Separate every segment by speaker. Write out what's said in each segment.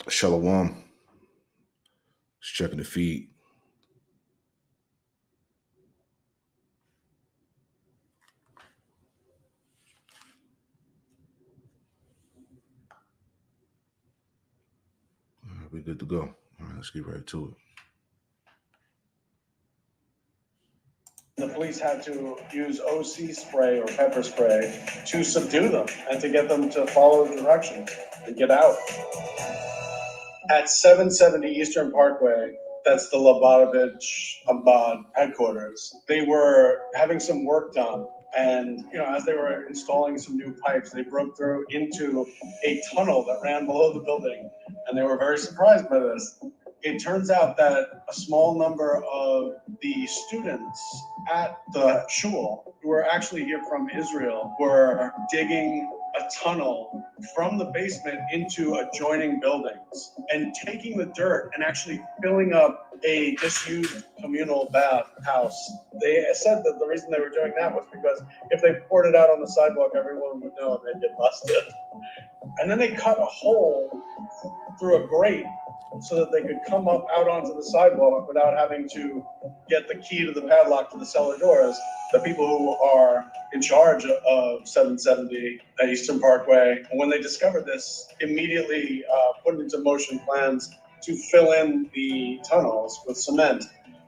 Speaker 1: Shalom. Just checking the feed. All right, we're good to go. All right, let's get right to it.
Speaker 2: The police had to use OC spray or pepper spray to subdue them and to get them to follow directions and get out. At 770 Eastern Parkway, that's the Lubavitch Abad headquarters, they were having some work done. And, as they were installing some new pipes, they broke through into a tunnel that ran below the building. And they were very surprised by this. It turns out that a small number of the students at the shul, who were actually here from Israel, were digging a tunnel from the basement into adjoining buildings and taking the dirt and actually filling up a disused communal bath house. They said that the reason they were doing that was because if they poured it out on the sidewalk, everyone would know and they'd get busted. And then they cut a hole through a grate so that they could come up out onto the sidewalk without having to get the key to the padlock to the cellar doors. The people who are in charge of 770 Eastern Parkway, and when they discovered this, immediately put into motion plans to fill in the tunnels with cement.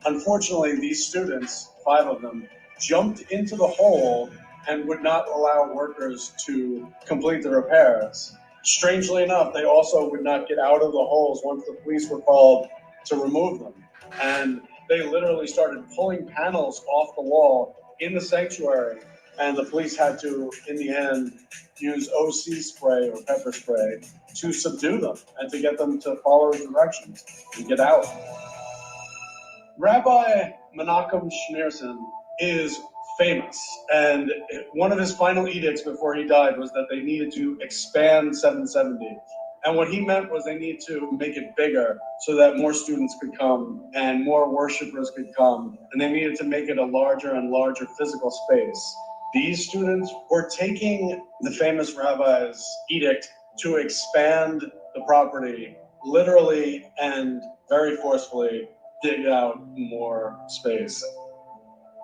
Speaker 2: Unfortunately, these students, 5 of them, jumped into the hole and would not allow workers to complete the repairs. Strangely enough, they also would not get out of the holes once the police were called to remove them. And they literally started pulling panels off the wall in the sanctuary. And the police had to, in the end, use OC spray or pepper spray to subdue them and to get them to follow directions and get out. Rabbi Menachem Schneerson is famous, and one of his final edicts before he died was that they needed to expand 770. And what he meant was they needed to make it bigger so that more students could come and more worshipers could come, and they needed to make it a larger and larger physical space. These students were taking the famous rabbi's edict to expand the property, literally and very forcefully dig out more space.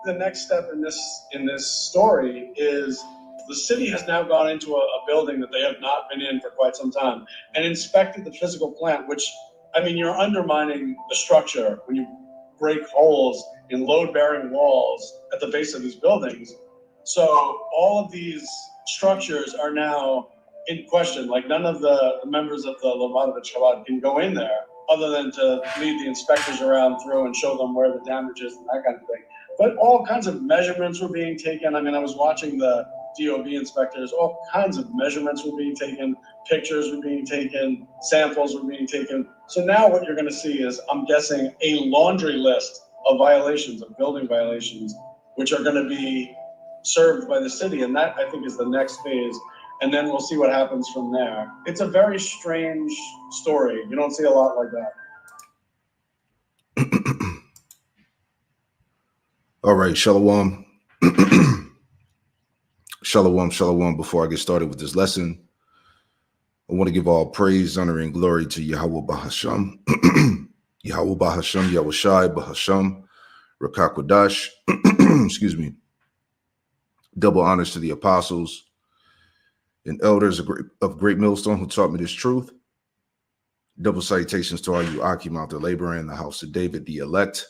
Speaker 2: The next step in this story is the city has now gone into a building that they have not been in for quite some time and inspected the physical plant, which, you're undermining the structure when you break holes in load-bearing walls at the base of these buildings. So all of these structures are now in question. Like, none of the members of the Lubavitch Chabad can go in there other than to lead the inspectors around through and show them where the damage is and that kind of thing. But all kinds of measurements were being taken. I was watching the DOB inspectors, all kinds of measurements were being taken, pictures were being taken, samples were being taken. So now what you're going to see is, I'm guessing, a laundry list of violations, of building violations, which are going to be served by the city. And that, I think, is the next phase. And then we'll see what happens from there. It's a very strange story. You don't see a lot like that.
Speaker 1: All right, shalom. Shalom. Before I get started with this lesson, I want to give all praise, honor, and glory to Yahweh Bahasham, Yahweh Bahasham, Yahweh Shai Bahasham, Rakakwadash. Excuse me. Double honors to the apostles and elders of Great Millstone who taught me this truth. Double salutations to all you Akim out there laboring in the house of David, the elect,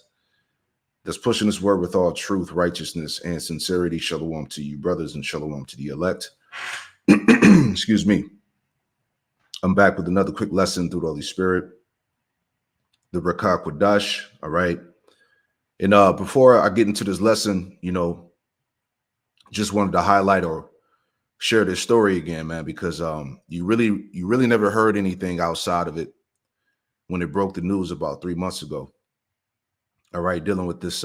Speaker 1: that's pushing this word with all truth, righteousness, and sincerity. Shalom to you, brothers, and shalom to the elect. Excuse me. I'm back with another quick lesson through the Holy Spirit, the Rakah Quadash. All right. And before I get into this lesson, just wanted to highlight or share this story again, man, because you really never heard anything outside of it when it broke the news about 3 months ago. All right, dealing with this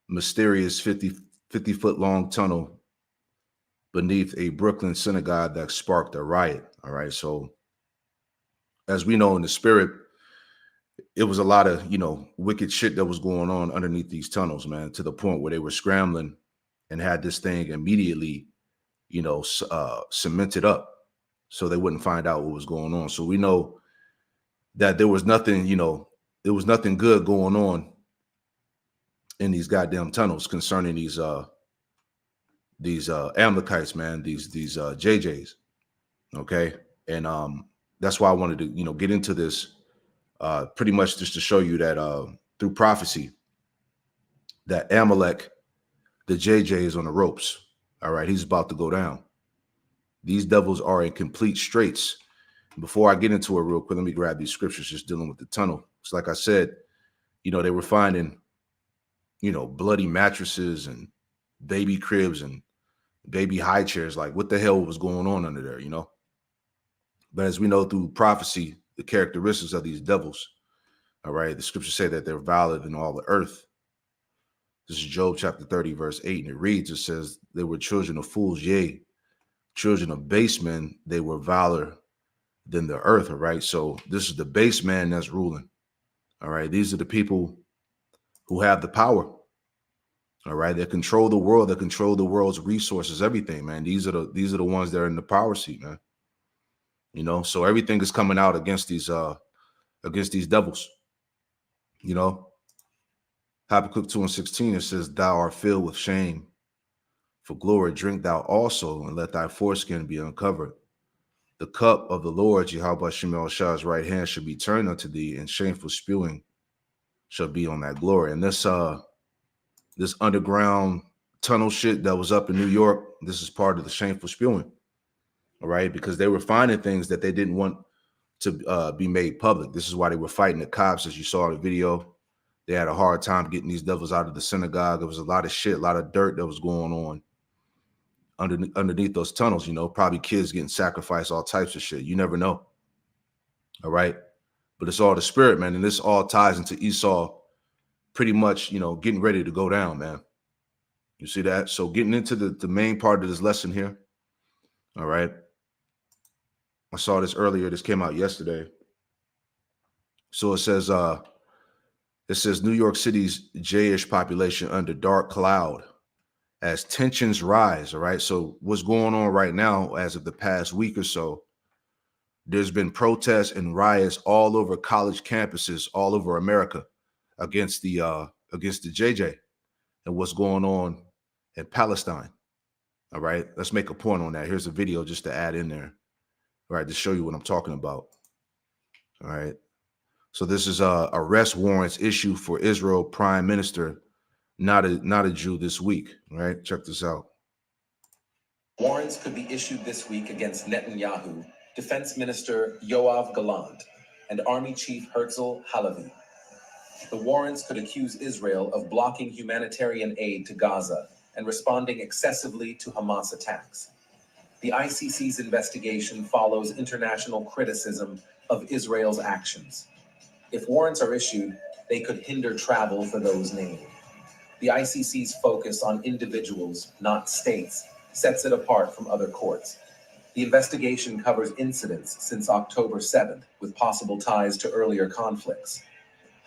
Speaker 1: mysterious 50-foot long tunnel beneath a Brooklyn synagogue that sparked a riot. All right, so as we know in the spirit, it was a lot of, wicked shit that was going on underneath these tunnels, man, to the point where they were scrambling and had this thing immediately, cemented up so they wouldn't find out what was going on. So we know that there was nothing, there was nothing good going on in these goddamn tunnels concerning these Amalekites, man, these JJs. Okay. And that's why I wanted to, get into this pretty much just to show you that through prophecy, that Amalek, the JJ, is on the ropes. All right. He's about to go down. These devils are in complete straits. Before I get into it real quick, let me grab these scriptures just dealing with the tunnel. It's like I said, they were finding, bloody mattresses and baby cribs and baby high chairs. Like, what the hell was going on under there, But as we know through prophecy, the characteristics of these devils, all right, the scriptures say that they're viler than all the earth. This is Job chapter 30, verse 8, and it reads, it says, they were children of fools, yea, children of base men, they were viler than the earth, all right? So this is the base man that's ruling, all right? These are the people who have the power, all right? They control the world, they control the world's resources, everything, man. These are the ones that are in the power seat, man. So everything is coming out against these devils, Habakkuk 2:16, it says, thou art filled with shame. For glory drink thou also, and let thy foreskin be uncovered. The cup of the Lord, Yahweh Shemel Shah's right hand, shall be turned unto thee, and shameful spewing shall be on that glory. And this underground tunnel shit that was up in New York, this is part of the shameful spewing, all right? Because they were finding things that they didn't want to be made public. This is why they were fighting the cops, as you saw in the video. They had a hard time getting these devils out of the synagogue. There was a lot of shit, a lot of dirt that was going on underneath those tunnels, probably kids getting sacrificed, all types of shit. You never know. All right. But it's all the spirit, man. And this all ties into Esau pretty much, getting ready to go down, man. You see that? So getting into the main part of this lesson here. All right. I saw this earlier. This came out yesterday. So it says New York City's J-ish population under dark cloud as tensions rise. All right. So what's going on right now, as of the past week or so, there's been protests and riots all over college campuses all over America against the JJ and what's going on in Palestine. All right. Let's make a point on that. Here's a video just to add in there. All right. To show you what I'm talking about. All right. So this is arrest warrants issued for Israel Prime Minister, not a Jew, this week. All right. Check this out.
Speaker 3: Warrants could be issued this week against Netanyahu, Defense Minister Yoav Gallant, and Army Chief Herzl Halevi. The warrants could accuse Israel of blocking humanitarian aid to Gaza and responding excessively to Hamas attacks. The ICC's investigation follows international criticism of Israel's actions. If warrants are issued, they could hinder travel for those named. The ICC's focus on individuals, not states, sets it apart from other courts. The investigation covers incidents since October 7th, with possible ties to earlier conflicts.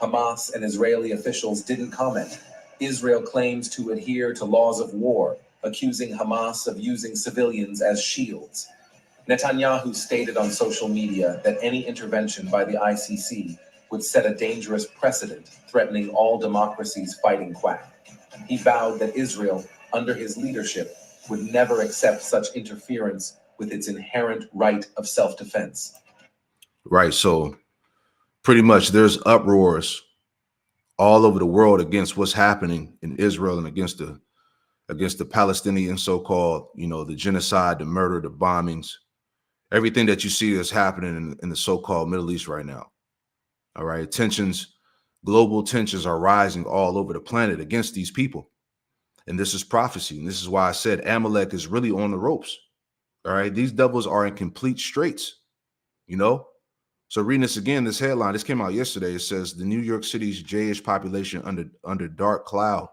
Speaker 3: Hamas and Israeli officials didn't comment. Israel claims to adhere to laws of war, accusing Hamas of using civilians as shields. Netanyahu stated on social media that any intervention by the ICC would set a dangerous precedent, threatening all democracies fighting quack. He vowed that Israel, under his leadership, would never accept such interference with its inherent right of self-defense.
Speaker 1: Right. So pretty much there's uproars all over the world against what's happening in Israel and against the Palestinian so-called, the genocide, the murder, the bombings, everything that you see that's happening in the so-called Middle East right now. All right. Global tensions are rising all over the planet against these people. And this is prophecy. And this is why I said Amalek is really on the ropes. All right. These devils are in complete straits, So reading this again, this headline, this came out yesterday. It says the New York City's J-ish population under dark cloud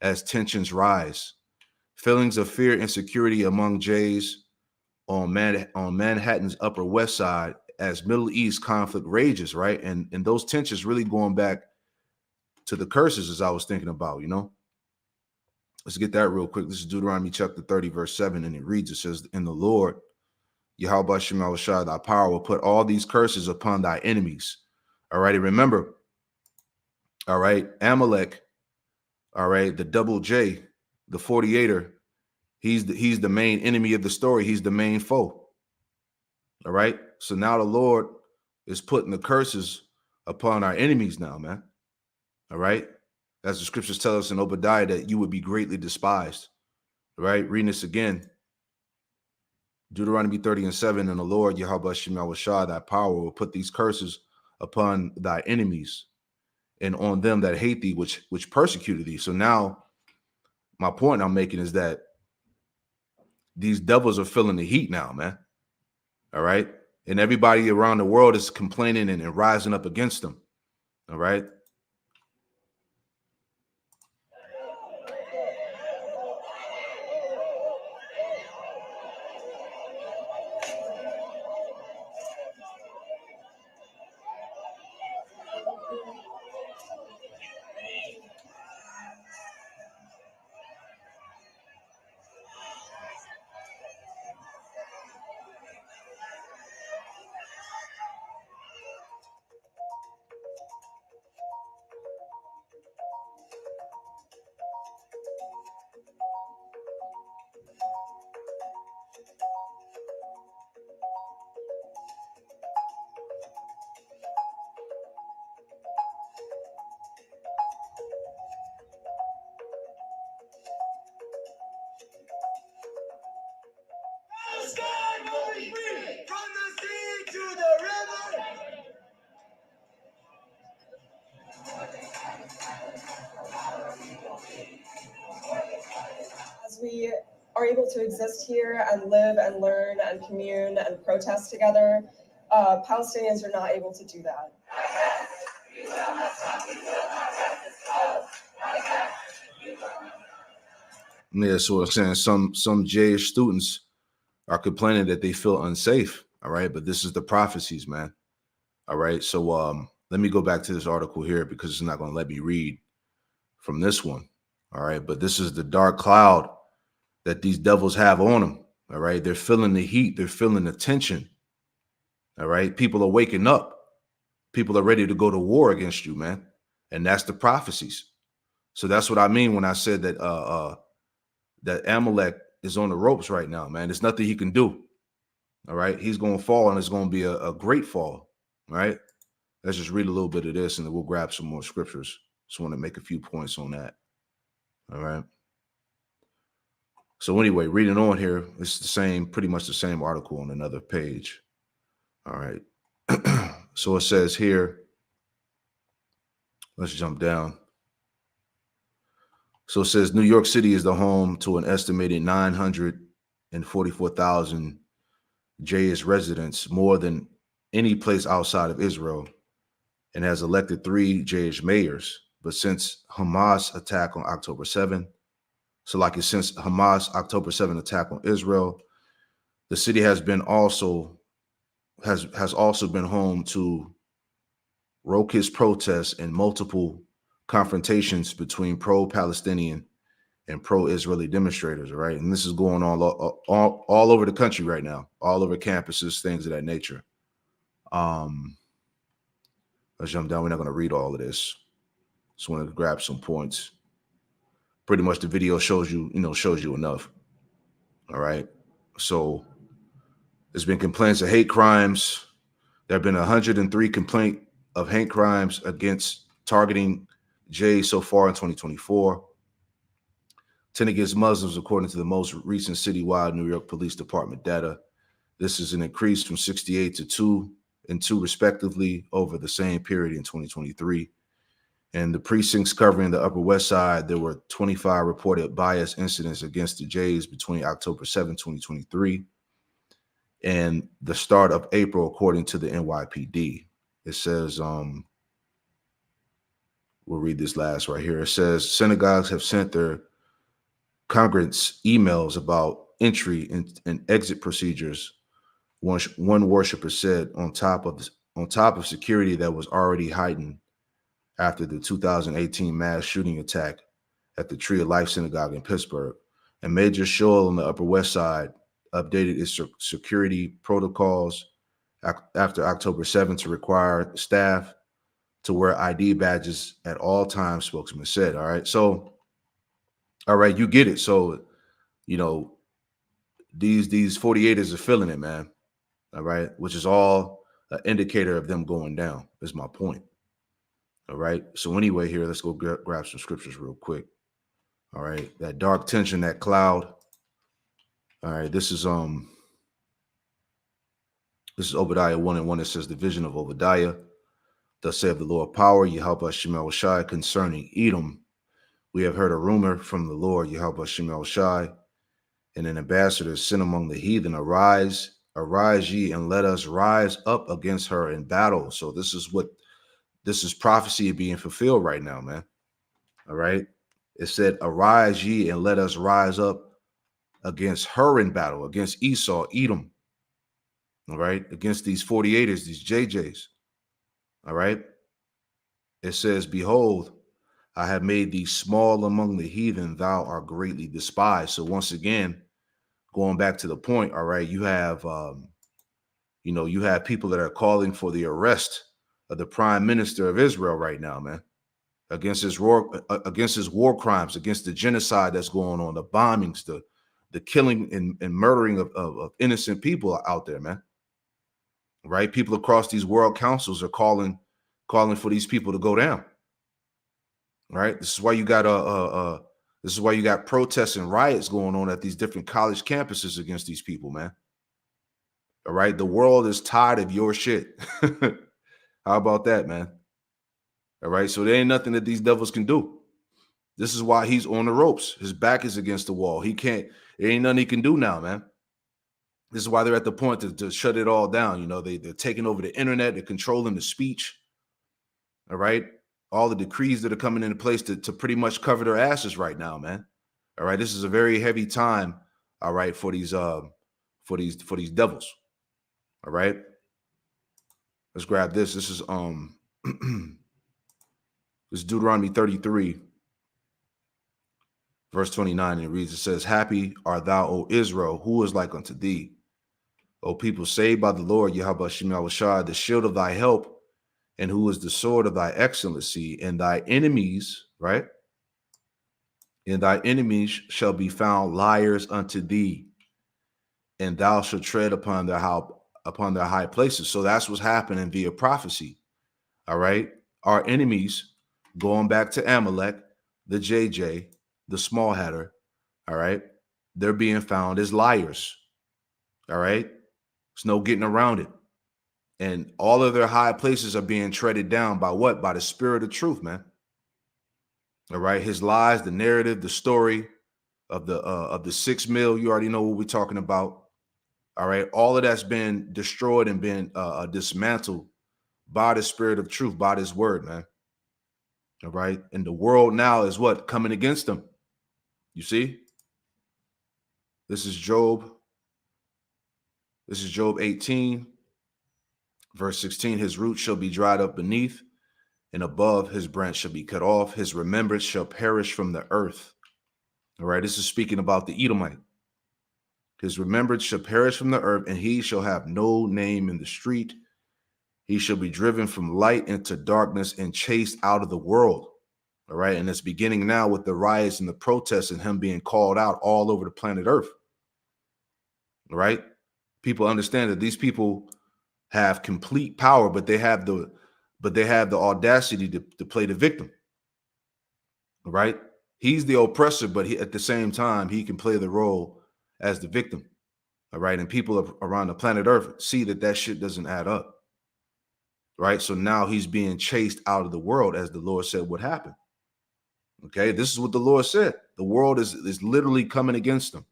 Speaker 1: as tensions rise. Feelings of fear and insecurity among Jays on Manhattan's Upper West Side as Middle East conflict rages, right? And those tensions really going back to the curses, as I was thinking about, you know. Let's get that real quick. This is Deuteronomy chapter 30, verse 7, and it reads, it says, "In the Lord, Yahweh Shem Yahushua, thy power will put all these curses upon thy enemies." All right, and remember, all right, Amalek, all right, the double J, the 48er, he's the main enemy of the story. He's the main foe. All right. So now the Lord is putting the curses upon our enemies now, man. All right. As the scriptures tell us in Obadiah that you would be greatly despised. All right. Reading this again. Deuteronomy 30 and 7, "And the Lord, Yahweh Shem Yahushua, thy power will put these curses upon thy enemies and on them that hate thee, which persecuted thee." So now my point I'm making is that these devils are feeling the heat now, man. All right. And everybody around the world is complaining and rising up against them. All right.
Speaker 4: As we are able to exist here and live and learn and commune and protest together, Palestinians are not able to do that.
Speaker 1: Yeah, so I'm saying some Jewish students are complaining that they feel unsafe. All right, but this is the prophecies, man. All right, so let me go back to this article here because it's not going to let me read from this one. All right, but this is the dark cloud that these devils have on them. All right, they're feeling the heat, they're feeling the tension. All right, people are waking up. People are ready to go to war against you, man, and that's the prophecies. So that's what I mean when I said that that Amalek is on the ropes right now, man. There's nothing he can do. All right, he's going to fall, and it's going to be a great fall. All right, let's just read a little bit of this, and then we'll grab some more scriptures. Just want to make a few points on that. All right. So anyway, reading on here, it's the same, pretty much the same article on another page. All right. So it says here, let's jump down. So it says New York City is the home to an estimated 944,000 Jewish residents, more than any place outside of Israel, and has elected 3 Jewish mayors. But since Hamas attack on October 7, since Hamas October 7 attack on Israel, the city has also been home to raucous protests and multiple confrontations between pro-Palestinian and pro-Israeli demonstrators, right? And this is going on all over the country right now, all over campuses, things of that nature. Let's jump down. We're not going to read all of this. Just want to grab some points. Pretty much the video shows you enough. All right. So there's been complaints of hate crimes. There have been 103 complaints of hate crimes against targeting Jays so far in 2024. 10 against Muslims, according to the most recent citywide New York Police Department data. This is an increase from 68 to 2 and 2 respectively over the same period in 2023. And the precincts covering the Upper West Side, there were 25 reported bias incidents against the Jays between October 7, 2023 and the start of April, according to the NYPD. It says, we'll read this last right here. It says synagogues have sent their congregants emails about entry and exit procedures One worshiper said, on top of security that was already heightened after the 2018 mass shooting attack at the Tree of Life Synagogue in Pittsburgh, and Major Shoal on the Upper West Side updated its security protocols after October 7th to require staff to wear ID badges at all times, spokesman said. All right. So, all right, you get it. So, these 48ers are feeling it, man. All right. Which is all an indicator of them going down, is my point. All right. So anyway, here, let's go grab some scriptures real quick. All right. That dark tension, that cloud. All right. This is Obadiah 1:1. It says, the vision of Obadiah. Thus saith the Lord power, Yahweh Shemel Shai, concerning Edom. We have heard a rumor from the Lord, Yahweh Shemel Shai, and an ambassador sent among the heathen. Arise ye, and let us rise up against her in battle. So this is prophecy being fulfilled right now, man. All right. It said, arise ye, and let us rise up against her in battle, against Esau, Edom. All right. Against these 48ers, these JJs. All right. It says, behold, I have made thee small among the heathen, thou art greatly despised. So once again, going back to the point, all right, you have people that are calling for the arrest of the prime minister of Israel right now, man, against his war crimes, against the genocide that's going on, the bombings, the killing and murdering of innocent people out there, man. Right? People across these world councils are calling for these people to go down. Right? This is why you got protests and riots going on at these different college campuses against these people, man. All right. The world is tired of your shit. How about that, man? All right. So there ain't nothing that these devils can do. This is why he's on the ropes. His back is against the wall. There ain't nothing he can do now, man. This is why they're at the point to shut it all down. They're taking over the internet. They're controlling the speech. All right. All the decrees that are coming into place to pretty much cover their asses right now, man. All right. This is a very heavy time. All right. For these devils. All right. Let's grab this. This is this is Deuteronomy 33, verse 29. And it reads, it says, happy art thou, O Israel, who is like unto thee, O people saved by the Lord, Yahweh Shemel Shai, the shield of thy help, and who is the sword of thy excellency, and thy enemies, right? And thy enemies shall be found liars unto thee, and thou shalt tread upon their high places. So that's what's happening via prophecy. All right. Our enemies, going back to Amalek, the JJ, the small hatter. All right. They're being found as liars. All right. There's no getting around it. And all of their high places are being treaded down by what? By the spirit of truth, man. All right. His lies, the narrative, the story of the 6 mil. You already know what we're talking about. All right. All of that's been destroyed and been dismantled by the spirit of truth, by this word, man. All right. And the world now is what? Coming against them. You see? This is Job 18, verse 16. His root shall be dried up beneath, and above his branch shall be cut off. His remembrance shall perish from the earth. All right. This is speaking about the Edomite. His remembrance shall perish from the earth, and he shall have no name in the street. He shall be driven from light into darkness and chased out of the world. All right. And it's beginning now with the riots and the protests and him being called out all over the planet Earth. All right. People understand that these people have complete power, but they have the audacity to play the victim. All right. He's the oppressor, but at the same time, he can play the role as the victim. All right. And people around the planet Earth see that shit doesn't add up. Right. So now he's being chased out of the world, as the Lord said would happen. Okay. This is what the Lord said. The world is literally coming against him.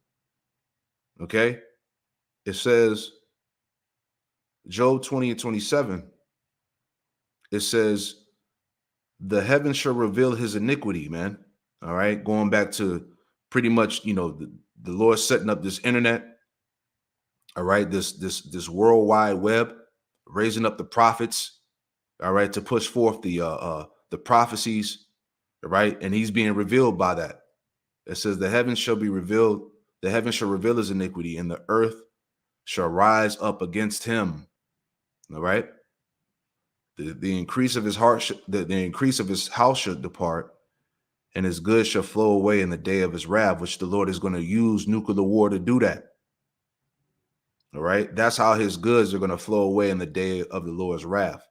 Speaker 1: Okay. It says, Job 20:27. It says, the heavens shall reveal his iniquity, man. All right. Going back to pretty much, the Lord setting up this internet. All right, this worldwide web, raising up the prophets, all right, to push forth the prophecies, all right, and he's being revealed by that. It says the heavens shall be revealed, the heavens shall reveal his iniquity, and the earth shall rise up against him. All right. The increase of his heart, the increase of his house shall depart, and his goods shall flow away in the day of his wrath, which the Lord is going to use nuclear war to do that. All right. That's how his goods are going to flow away in the day of the Lord's wrath.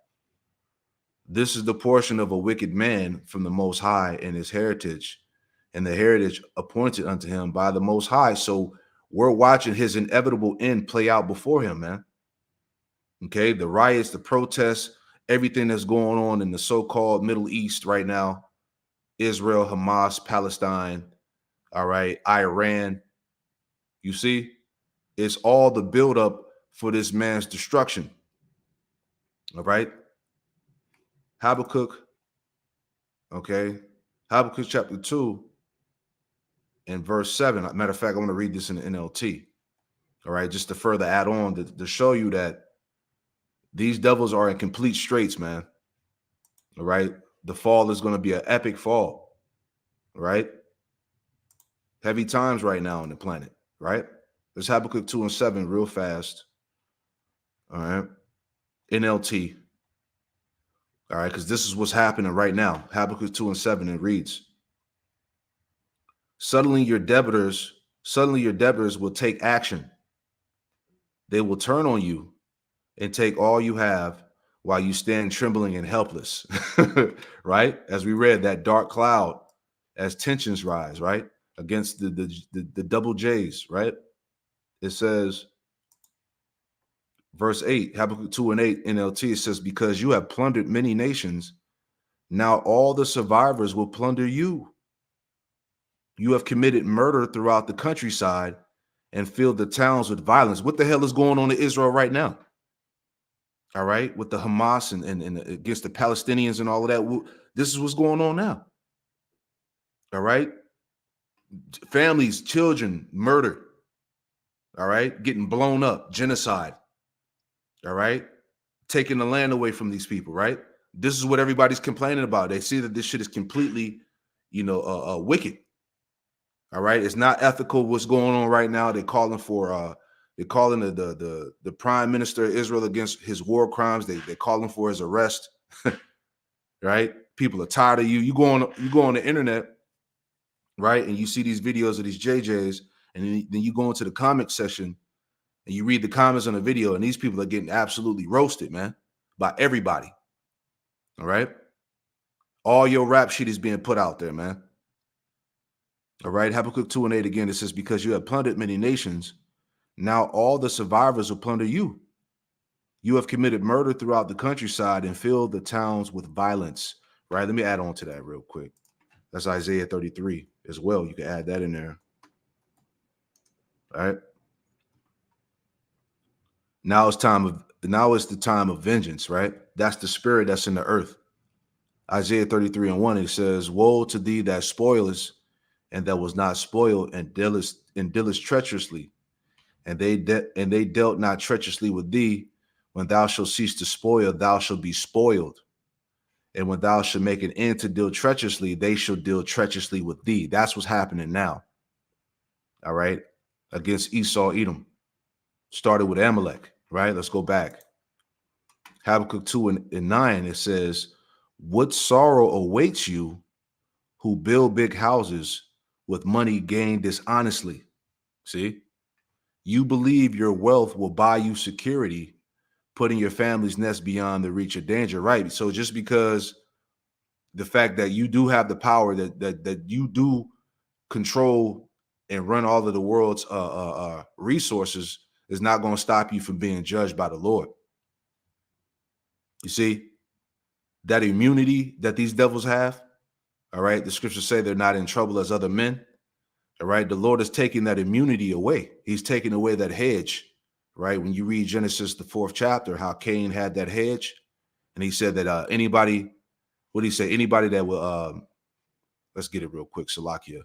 Speaker 1: This is the portion of a wicked man from the Most High and his heritage, and the heritage appointed unto him by the Most High. So we're watching his inevitable end play out before him, man. Okay. The riots, the protests, everything that's going on in the so-called Middle East right now, Israel, Hamas, Palestine, all right, Iran, you see, it's all the buildup for this man's destruction. All right. Habakkuk, okay, Habakkuk chapter 2 and verse 7. Matter of fact, I'm going to read this in the NLT. All right, just to further add on to show you that these devils are in complete straits, man. All right. The fall is going to be an epic fall. All right. Heavy times right now on the planet. Right. Let's Habakkuk 2 and 7 real fast. All right. NLT. All right. Because this is what's happening right now. Habakkuk 2 and 7. It reads, Suddenly your debtors will take action. They will turn on you and take all you have while you stand trembling and helpless, right? As we read, that dark cloud as tensions rise, right? Against the double J's, right? It says, verse 8, Habakkuk 2 and 8 NLT, it says, because you have plundered many nations, now all the survivors will plunder you. You have committed murder throughout the countryside and filled the towns with violence. What the hell is going on in Israel right now? All right, with the Hamas and against the Palestinians and all of that. This is what's going on now. All right. Families, children murdered. All right. Getting blown up, genocide. All right. Taking the land away from these people. Right. This is what everybody's complaining about. They see that this shit is completely, wicked. All right. It's not ethical what's going on right now. They're calling for they're calling the prime minister of Israel against his war crimes. They're calling for his arrest. Right? People are tired of you. You go on the internet, right? And you see these videos of these JJs, and then you go into the comment section and you read the comments on the video, and these people are getting absolutely roasted, man, by everybody. All right. All your rap shit is being put out there, man. All right. Habakkuk 2 and 8 again. It says, because you have plundered many nations, now all the survivors will plunder you. You have committed murder throughout the countryside and filled the towns with violence. Right? Let me add on to that real quick. That's Isaiah 33 as well. You can add that in there. All right. Now is the time of vengeance, right? That's the spirit that's in the earth. Isaiah 33 and 1, it says, woe to thee that spoilest, and that was not spoiled, and dealest treacherously. And they dealt not treacherously with thee. When thou shalt cease to spoil, thou shalt be spoiled. And when thou shalt make an end to deal treacherously, they shall deal treacherously with thee. That's what's happening now. All right. Against Esau, Edom. Started with Amalek, right? Let's go back. Habakkuk 2 and 9, it says, what sorrow awaits you who build big houses with money gained dishonestly? See? You believe your wealth will buy you security, putting your family's nest beyond the reach of danger, right? So just because the fact that you do have the power, that you do control and run all of the world's resources, is not going to stop you from being judged by the Lord. You see, that immunity that these devils have, all right, the scriptures say they're not in trouble as other men. All right. The Lord is taking that immunity away. He's taking away that hedge, right? When you read Genesis, the 4th chapter, how Cain had that hedge. And he said that anybody, what did he say? Anybody that will, let's get it real quick. Salakia.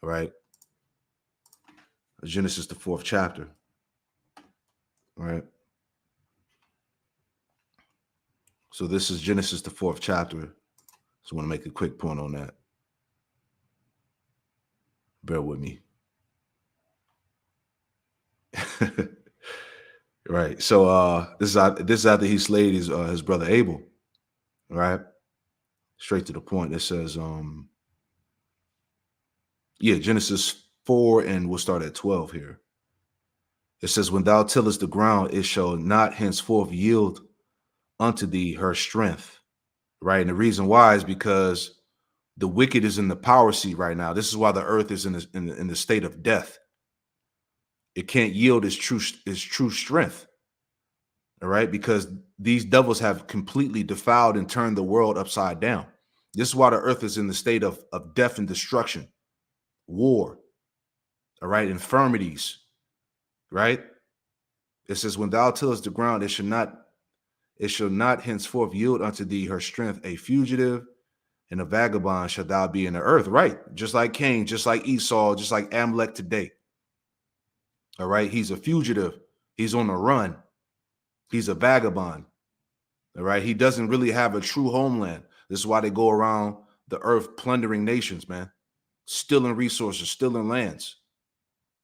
Speaker 1: All right. Genesis, the 4th chapter. right? So this is Genesis, the 4th chapter. So I want to make a quick point on that. Bear with me. Right. So this is after he slayed his brother Abel. Right. Straight to the point. It says, Genesis 4, and we'll start at 12 here. It says, when thou tillest the ground, it shall not henceforth yield unto thee her strength. Right. And the reason why is because the wicked is in the power seat right now. This is why the earth is in the state of death. It can't yield its true strength. All right, because these devils have completely defiled and turned the world upside down. This is why the earth is in the state of death and destruction, war, all right, infirmities, right? It says, when thou tillest the ground, it shall not henceforth yield unto thee her strength. A fugitive and a vagabond shall thou be in the earth, right? Just like Cain, just like Esau, just like Amalek today. All right, he's a fugitive. He's on the run. He's a vagabond. All right. He doesn't really have a true homeland. This is why they go around the earth plundering nations, man, stealing resources, stealing lands.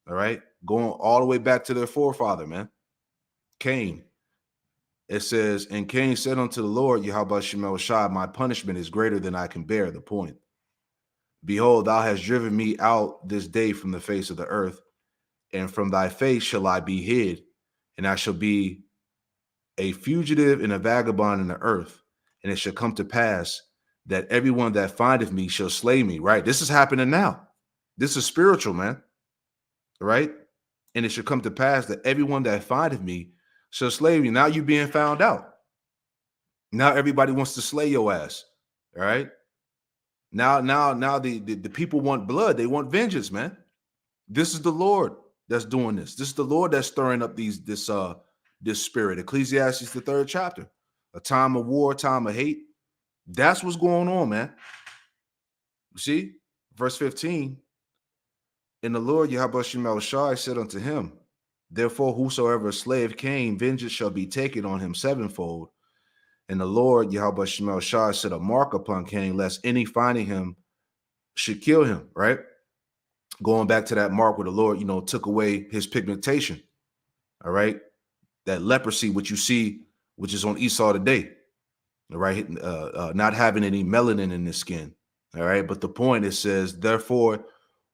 Speaker 1: All right. Going all the way back to their forefather, man, Cain. It says, and Cain said unto the Lord, Yahweh Shemel Shai, my punishment is greater than I can bear. The point. Behold, thou hast driven me out this day from the face of the earth, and from thy face shall I be hid, and I shall be a fugitive and a vagabond in the earth. And it shall come to pass that everyone that findeth me shall slay me. Right? This is happening now. This is spiritual, man. Right? And it shall come to pass that everyone that findeth me shall slay me. Now you're being found out. Now everybody wants to slay your ass. All right? Now the people want blood. They want vengeance, man. This is the Lord that's doing this. This is the Lord that's stirring up this spirit. Ecclesiastes, the 3rd chapter. A time of war, time of hate. That's what's going on, man. You see? Verse 15. And the Lord Yahweh Shemel Shai said unto him, therefore whosoever a slave Cain, vengeance shall be taken on him sevenfold. And the Lord Yahweh Shemel Shai set a mark upon Cain, lest any finding him should kill him, right? Going back to that mark where the Lord, took away his pigmentation. All right. That leprosy, which you see, which is on Esau today. All right. Not having any melanin in his skin. All right. But the point, it says, therefore,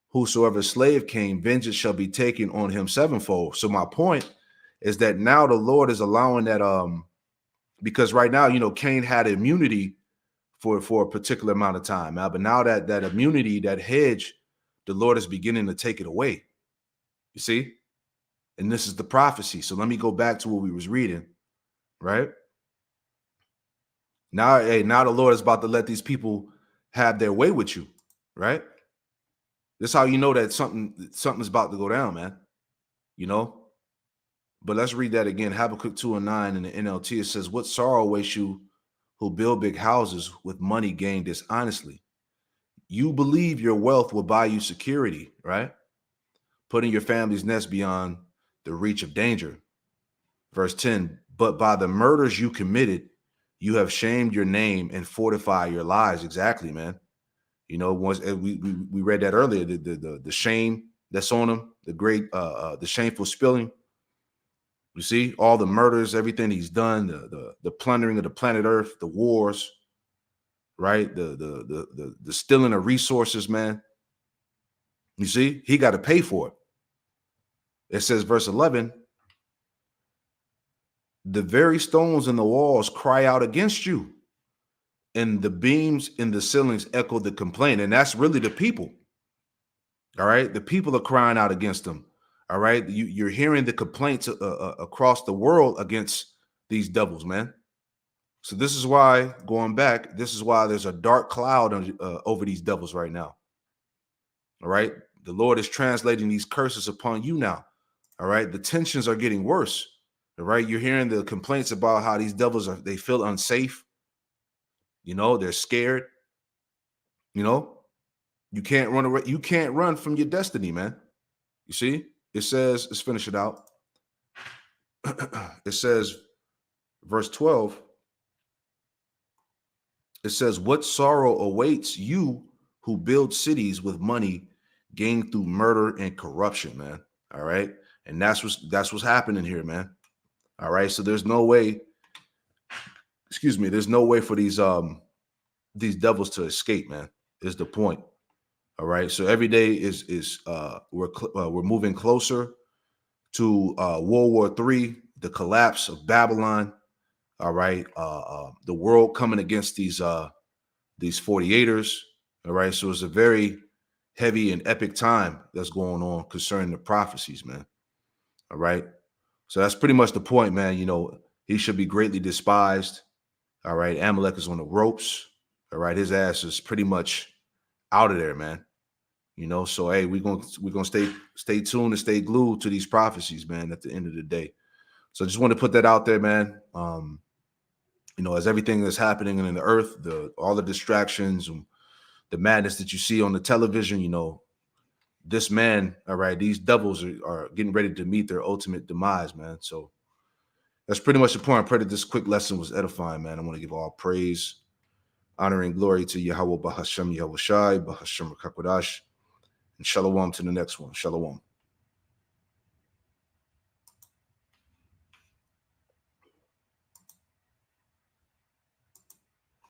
Speaker 1: whosoever slave came, vengeance shall be taken on him sevenfold. So my point is that now the Lord is allowing that, because right now, Cain had immunity for a particular amount of time. But now that immunity, that hedge, the Lord is beginning to take it away. You see? And this is the prophecy. So let me go back to what we was reading, right? Now the Lord is about to let these people have their way with you, right? This is how you know that something's about to go down, man. But let's read that again. Habakkuk 2:9 in the NLT. It says, what sorrow awaits you who build big houses with money gained dishonestly? You believe your wealth will buy you security, right? Putting your family's nest beyond the reach of danger. Verse 10, but by the murders you committed, you have shamed your name and fortified your lies. Exactly, man. Once we read that earlier, the shame that's on him, the shameful spilling. You see, all the murders, everything he's done, the plundering of the planet Earth, the wars, right? The stealing of resources, man. You see, he got to pay for it. It says, verse 11, the very stones in the walls cry out against you, and the beams in the ceilings echo the complaint. And that's really the people. All right. The people are crying out against them. All right. You're hearing the complaints across the world against these devils, man. So this is why, going back, this is why there's a dark cloud over these devils right now. All right. The Lord is translating these curses upon you now. All right. The tensions are getting worse. All right. You're hearing the complaints about how these devils they feel unsafe. They're scared. You can't run away. You can't run from your destiny, man. You see, it says, let's finish it out. It says, verse 12, it says, what sorrow awaits you who build cities with money gained through murder and corruption, man. All right. And that's what's happening here, man. All right. So there's no way, there's no way for these devils to escape, man, is the point. All right. So every day we're moving closer to World War III, the collapse of Babylon. All right. The world coming against these 48ers. All right. So it's a very heavy and epic time that's going on concerning the prophecies, man. All right. So that's pretty much the point, man. You know, he should be greatly despised. All right. Amalek is on the ropes. All right. His ass is pretty much out of there, man. You know, so hey, we're gonna stay tuned and stay glued to these prophecies, man, at the end of the day. So I just want to put that out there, man. You know, as everything that's happening in the earth, all the distractions and the madness that you see on the television, you know, this man, all right, these devils are getting ready to meet their ultimate demise, man. So that's pretty much the point. I pray that this quick lesson was edifying, man. I want to give all praise, honor, and glory to Yahweh Bahashem Yahushai, Bahashem Rakakwadash, and shalom to the next one. Shalom.